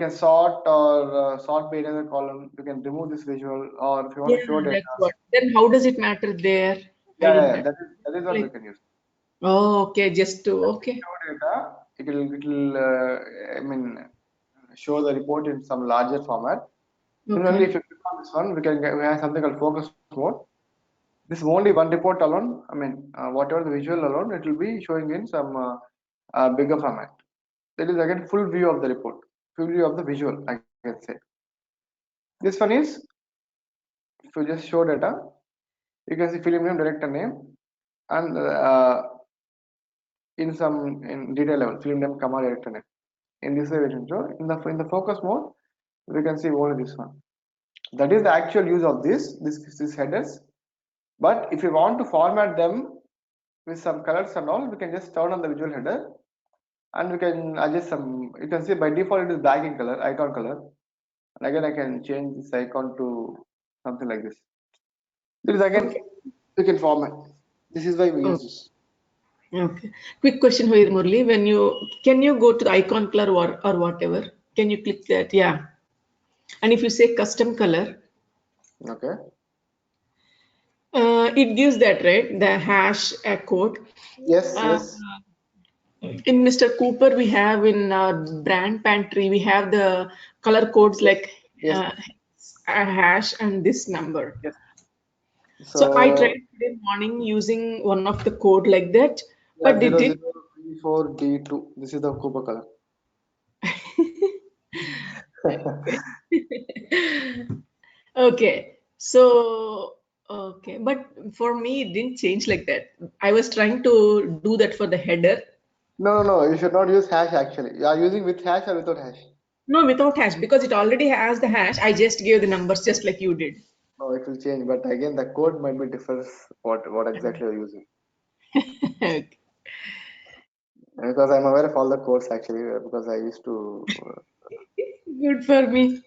can sort or sort by another column. You can remove this visual, or if you want Yeah, to show data. that's what. Then how does it matter there? I Yeah, didn't yeah, that is what we like. can use. Oh, okay, just to okay. Show data, it will I mean show the report in some larger format. Similarly, Okay. if you click on this one, we have something called focus mode. This is only one report alone. I mean, whatever the visual alone, it will be showing in some bigger format. That is again full view of the report, full view of the visual, I can say. This one is, if you just show data, you can see film name, director name, and in detail level, film name, comma, director name. In this way, we can show. In the focus mode, we can see only this one. That is the actual use of these headers. But if you want to format them with some colors and all, we can just turn on the visual header, and we can adjust some. You can see by default it is black in color, icon color. And again, I can change this icon to something like this. This is again, Okay. we can format. This is why we Oh, use this. okay. Quick question here, Murli. When you can you go to the icon color or whatever? Can you click that? Yeah. And if you say custom color, Okay. it gives that, right? The hash code. Yes, Uh, yes, in Mr. Cooper, we have in our brand pantry, we have the color codes yes, like yes, a hash and this number. yes. So I So tried today morning using one of the code like that, yeah, but it zero did. zero three four D2. This is the Cooper color. Okay, so okay, but for me it didn't change like that. I was trying to do that for the header. No, no, no. You should not use hash actually. You are using with hash or without hash. No, without hash because it already has the hash. I just gave the numbers just like you did. No, it will change. But again, the code might be differs what exactly you're using. Okay. Because I'm aware of all the codes actually, because I used to. Good for me.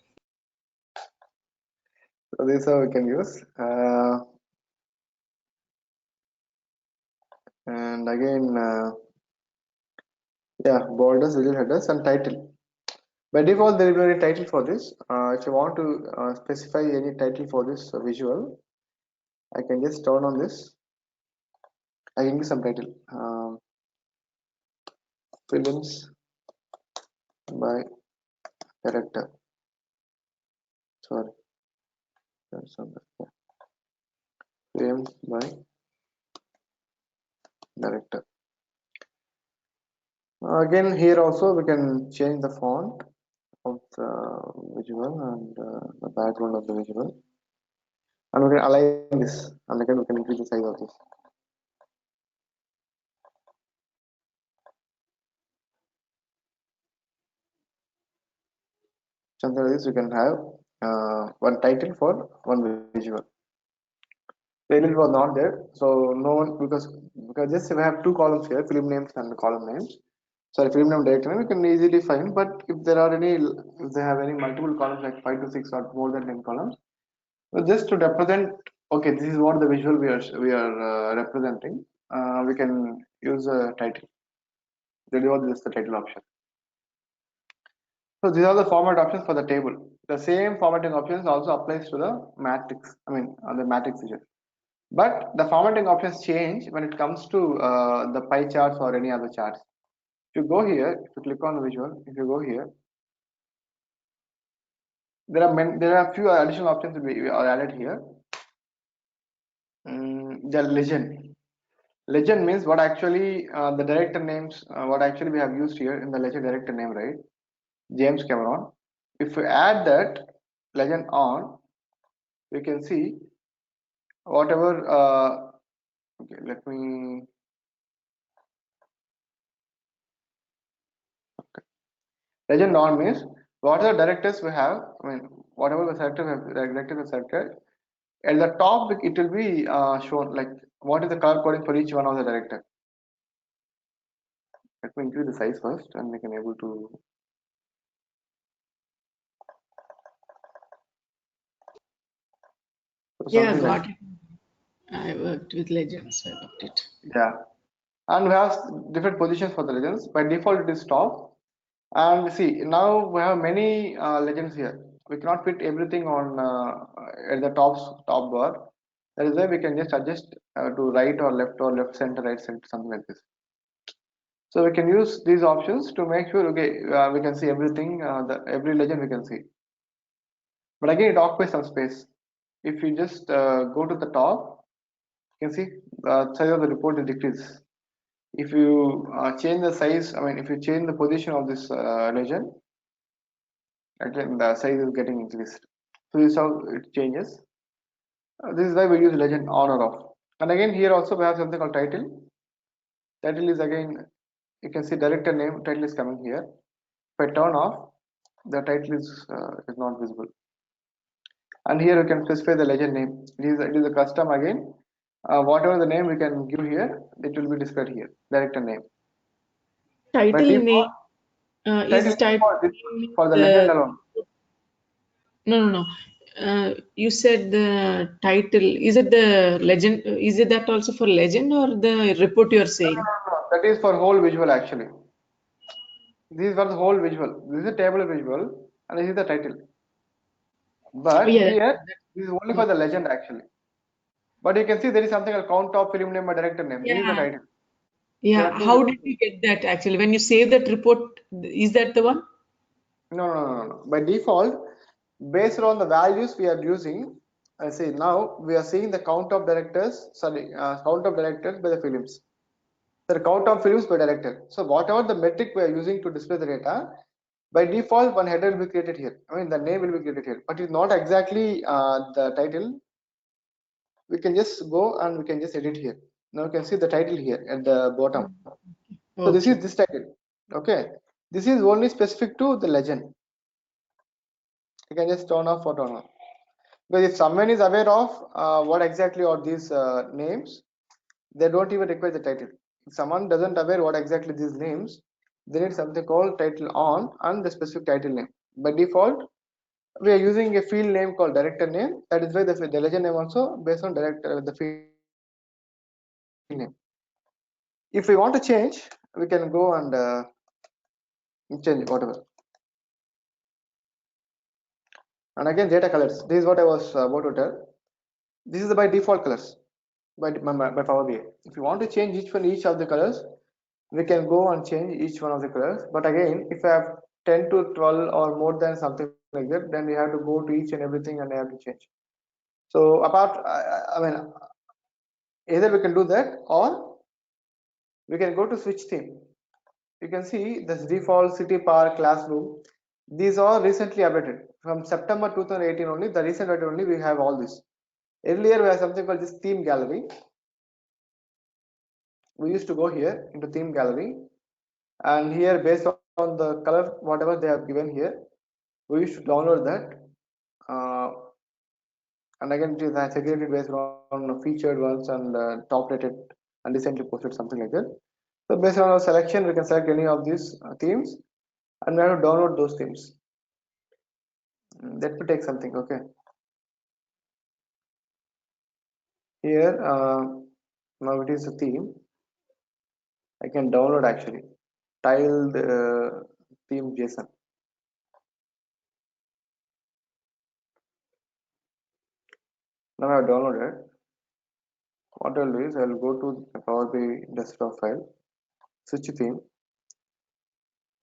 So this is how we can use. And again, yeah, borders, visual headers, and title. By default, there will be a title for this. If you want to specify any title for this visual, I can just turn on this. I can give some title. Films by director. Sorry, that's on the films by director. Again, here also we can change the font of the visual and the background of the visual, and we can align this, and again we can increase the size of this. Something like this, we can have one title for one visual. Title was not there, so no one, because just we have two columns here, film names and column names. Sorry, film name, director name, we can easily find. But if there are any, if they have any multiple columns like 5 to 6 or more than 10 columns, so just to represent, okay, this is what the visual we are representing. We can use a title. That is what is the title option. So these are the format options for the table. The same formatting options also applies to the matrix. I mean, on the matrix vision. But the formatting options change when it comes to the pie charts or any other charts. If you go here, if you click on the visual, if you go here, there are a few additional options are added here. The legend. Legend means what actually the director names, what actually we have used here in the legend director name, right? James Cameron. If we add that legend on, we can see whatever. Okay, let me. Legend on means what are the directors we have. I mean, whatever the director we selected. At the top, it will be shown like what is the color coding for each one of the director. Let me increase the size first, and we can able to. Yeah, Something like got it. I worked with legends, so I got it. yeah, and we have different positions for the legends. By default, it is top, And see, now we have many legends here. We cannot fit everything on at the top bar. That is why we can just adjust to right or left center, right center, something like this. So we can use these options to make sure, okay, we can see everything, every legend we can see. But again, it occupies some space. If you just go to the top, you can see the size of the report is decreased. If you change the size, I mean, if you change the position of this legend, again the size is getting increased. So this is how it changes. This is why we use legend on or off. And again, here also we have something called title. Title is again, you can see director name, title is coming here. If I turn off, the title is not visible. And here you can specify the legend name. It is a custom again. Whatever the name we can give here, it will be displayed here. Director name. By Title default, name title is is title name for the legend the alone. no, no, no. You said the title. Is it the legend? Is it that also for legend or the report you are No, saying? no, no, no. That is for whole visual actually. This is for the whole visual. This is a table visual, and this is the title. Oh But yeah, here, this is only yeah, for the legend actually. But you can see there is something called count of film name or director name. This is the yeah, title. There yeah. are two How different did things. you get that actually? When you save that report, is that the one? No, no, no, no, no. By default, based on the values we are using, I say now we are seeing the count of directors, sorry, count of directors by the films. The count of films per director. So whatever the metric we are using to display the data, by default one header will be created here. I mean the name will be created here, but it's not exactly the title. We can just go and we can just edit here. Now you can see the title here at the bottom. So this is Okay. this title. Okay, this is only specific to the legend. You can just turn off or turn on. Because if someone is aware of what exactly are these names, they don't even require the title. If someone doesn't aware what exactly these names, they need something called title on and the specific title name. By default, we are using a field name called director name. That is why the legend name also based on director the field name. If we want to change, we can go and change whatever. And again, data colors. This is what I was about to tell. This is the by default colors by Power BI. If you want to change each of the colors, we can go and change each one of the colors. But again, if I have 10 to 12 or more than something like that, then we have to go to each and everything and I have to change. So apart, I mean, either we can do that or we can go to switch theme. You can see this default city park classroom. These are recently updated from September 2018 only. The recent update only we have all this. Earlier we have something called this theme gallery. We used to go here into theme gallery, and here based on the color whatever they have given here, we used to download that. Uh, and again, it is segregated based on featured ones and top rated and recently posted, something like that. So based on our selection, we can select any of these themes and we have to download those themes. That will take something. Okay, here now it is a theme. I can download actually tiled theme JSON. Now I have downloaded. What I'll do is I'll go to the Power BI desktop file, switch theme,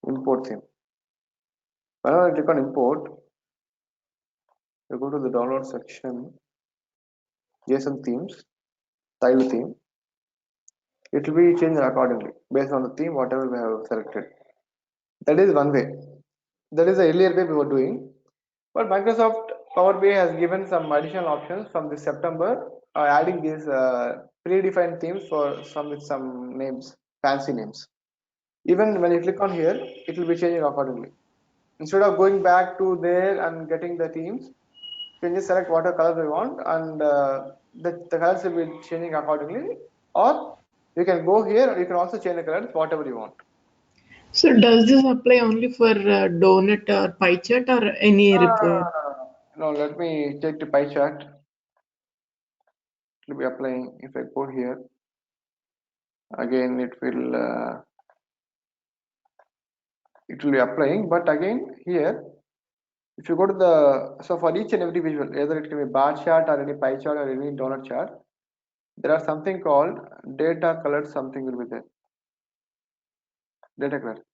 import theme. Whenever I click on import, you go to the download section, JSON themes, tile theme. It will be changed accordingly based on the theme whatever we have selected. That is one way. That is the earlier way we were doing. But Microsoft Power BI has given some additional options from this September, adding these predefined themes for some with some names, fancy names. Even when you click on here, it will be changing accordingly. Instead of going back to there and getting the themes, you can just select whatever color we want and the colors will be changing accordingly. Or you can go here, you can also change the colors, whatever you want. So does this apply only for donut or pie chart or any No, no, report? no, no, no. No, let me take the pie chart. It will be applying. If I go here, again it will it will be applying. But again here, if you go to the, so for each and every visual, either it can be bar chart or any pie chart or any donut chart, there are something called data color, something will be there. Data color.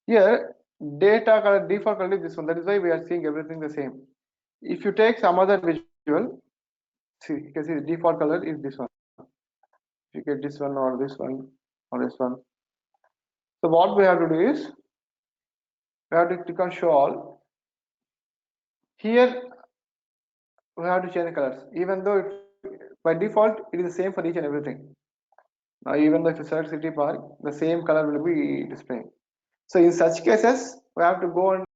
Here, data color default color is this one. That is why we are seeing everything the same. If you take some other visual, see, you can see the default color is this one. If you get this one or this one or this one. So what we have to do is, we have to click on show all. Here we have to change the colors, even though by default it is the same for each and everything. Now even though if you select city park, the same color will be displaying. So in such cases, we have to go and